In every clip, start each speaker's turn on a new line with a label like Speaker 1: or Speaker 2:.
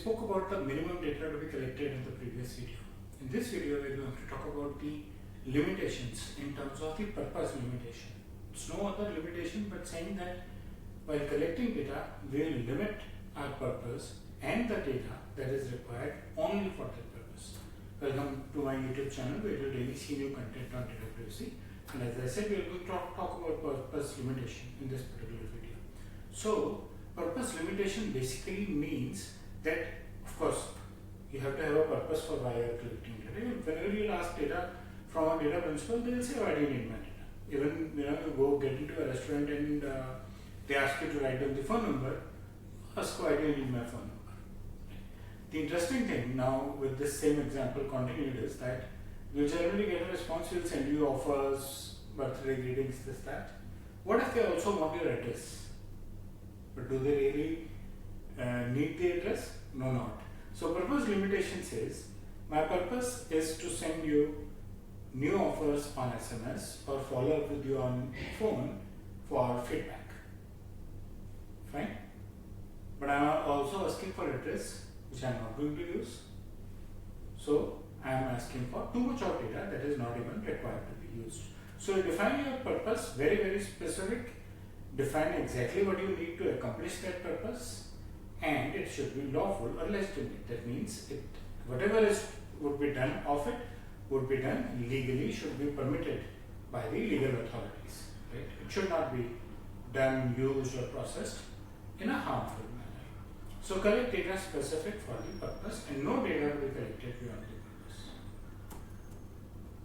Speaker 1: spoke about the minimum data to be collected in the previous video. In this video, we are going to talk about the limitations in terms of the purpose limitation. It's no other limitation but saying that while collecting data, we will limit our purpose and the data that is required only for that purpose. Welcome to my YouTube channel where you will daily see new content on data privacy. And as I said, we are going to talk about purpose limitation in this particular video. So, purpose limitation basically means that, of course, you have to have a purpose for why you are collecting data. Whenever you ask data from a data principal, they will say, why do you need my data? Even you go get into a restaurant and they ask you to write down the phone number, ask why do you need my phone number? The interesting thing now with this same example continued is that you generally get a response, will send you offers, birthday greetings, this, that. What if they also want your address? But do they really need the address? No, not. So purpose limitation says, my purpose is to send you new offers on SMS or follow up with you on phone for feedback. Fine. But I am also asking for address, which I am not going to use. So I am asking for too much of data that is not even required to be used. So you define your purpose very, very specific. Define exactly what you need to accomplish that purpose, and it should be lawful or legitimate. That means whatever would be done of it would be done legally, should be permitted by the legal authorities. Right? It should not be done, used or processed in a harmful manner. So collect data specific for the purpose and no data will be collected beyond the purpose.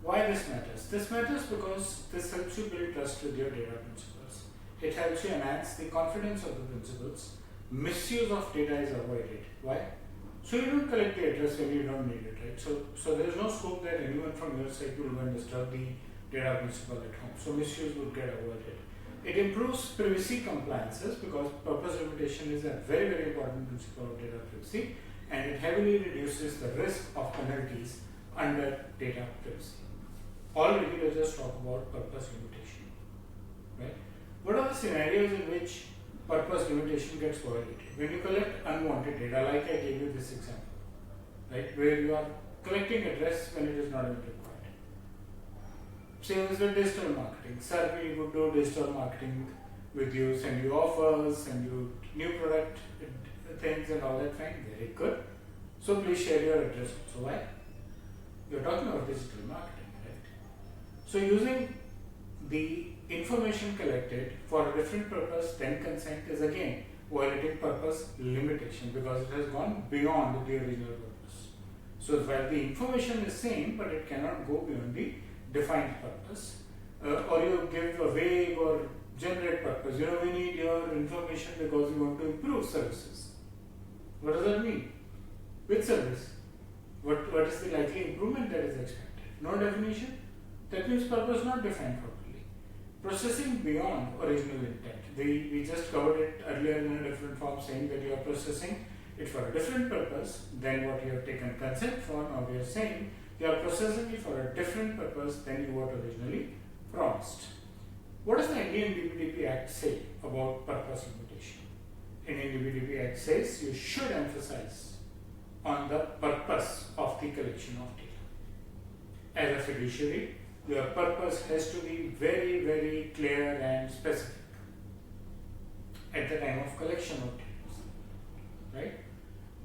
Speaker 1: Why this matters? This matters because this helps you build trust with your data principles. It helps you enhance the confidence of the principles. Misuse of data is avoided. Why? So you don't collect the address when you don't need it, right? So there is no scope that anyone from your side will go and disturb the data principle at home. So misuse would get avoided. It improves privacy compliances because purpose limitation is a very, very important principle of data privacy, and it heavily reduces the risk of penalties under data privacy. Already let's just talk about purpose limitation, right? What are the scenarios in which purpose limitation gets violated? When you collect unwanted data, like I gave you this example, right, where you are collecting address when it is not even required. Same as with digital marketing. Sir, we would do digital marketing with you, send you offers, send you new product things and all that, fine, very good. So please share your address also. Why? You're talking about digital marketing, right? So using the information collected for a different purpose than consent is again violating purpose limitation because it has gone beyond the original purpose. So while the information is same, but it cannot go beyond the defined purpose, or you give a vague or generic purpose. We need your information because we want to improve services. What does that mean? Which service? What is the likely improvement that is expected? No definition. That means purpose not defined properly. Processing beyond original intent. We just covered it earlier in a different form, saying that you are processing it for a different purpose than what you have taken consent for. Now we are saying you are processing it for a different purpose than you were originally promised. What does the Indian DPDP Act say about purpose limitation? Indian DPDP Act says you should emphasize on the purpose of the collection of data. As a fiduciary, your purpose has to be very, very clear and specific at the time of collection of data, right?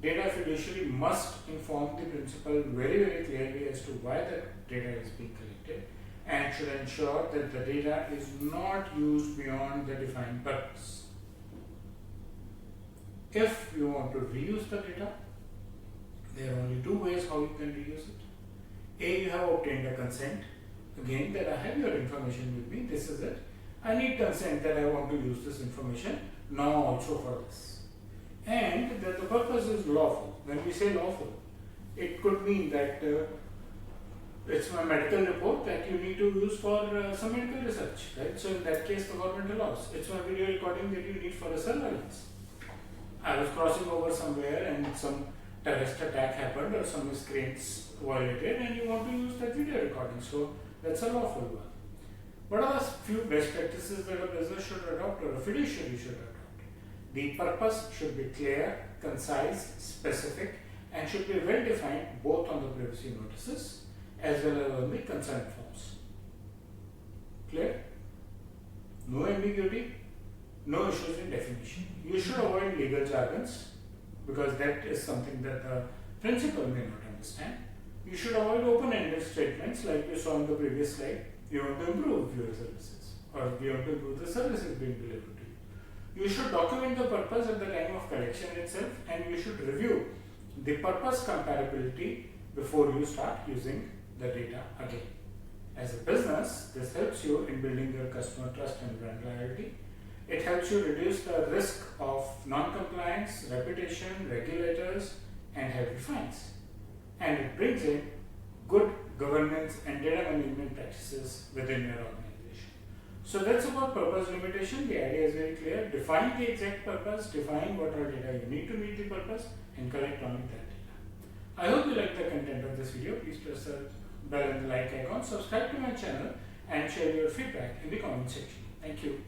Speaker 1: Data fiduciary must inform the principal very, very clearly as to why the data is being collected and should ensure that the data is not used beyond the defined purpose. If you want to reuse the data, there are only two ways how you can reuse it. A, you have obtained a consent. Again, that I have your information with me, this is it. I need consent that I want to use this information now also for this. And that the purpose is lawful. When we say lawful, it could mean that it's my medical report that you need to use for some medical research, right? So in that case, the government allows. It's my video recording that you need for a surveillance. I was crossing over somewhere and some terrorist attack happened or some miscreants violated and you want to use that video recording. So that's a lawful one. What are the few best practices that a business should adopt or a fiduciary should adopt? The purpose should be clear, concise, specific, and should be well defined both on the privacy notices as well as on the consent forms. Clear? No ambiguity, no issues in definition. You should avoid legal jargons because that is something that the principal may not understand. You should avoid open-ended statements like you saw in the previous slide. You want to improve your services, or you want to improve the services being delivered to you. You should document the purpose at the time of collection itself, and you should review the purpose compatibility before you start using the data again. As a business, this helps you in building your customer trust and brand loyalty. It helps you reduce the risk of non-compliance, reputation, regulators, and heavy fines. And it brings in good governance and data management practices within your organization. So that's about purpose limitation. The idea is very clear. Define the exact purpose, define what are data you need to meet the purpose, and collect only that data. I hope you like the content of this video. Please press the bell and the like icon, subscribe to my channel, and share your feedback in the comment section. Thank you.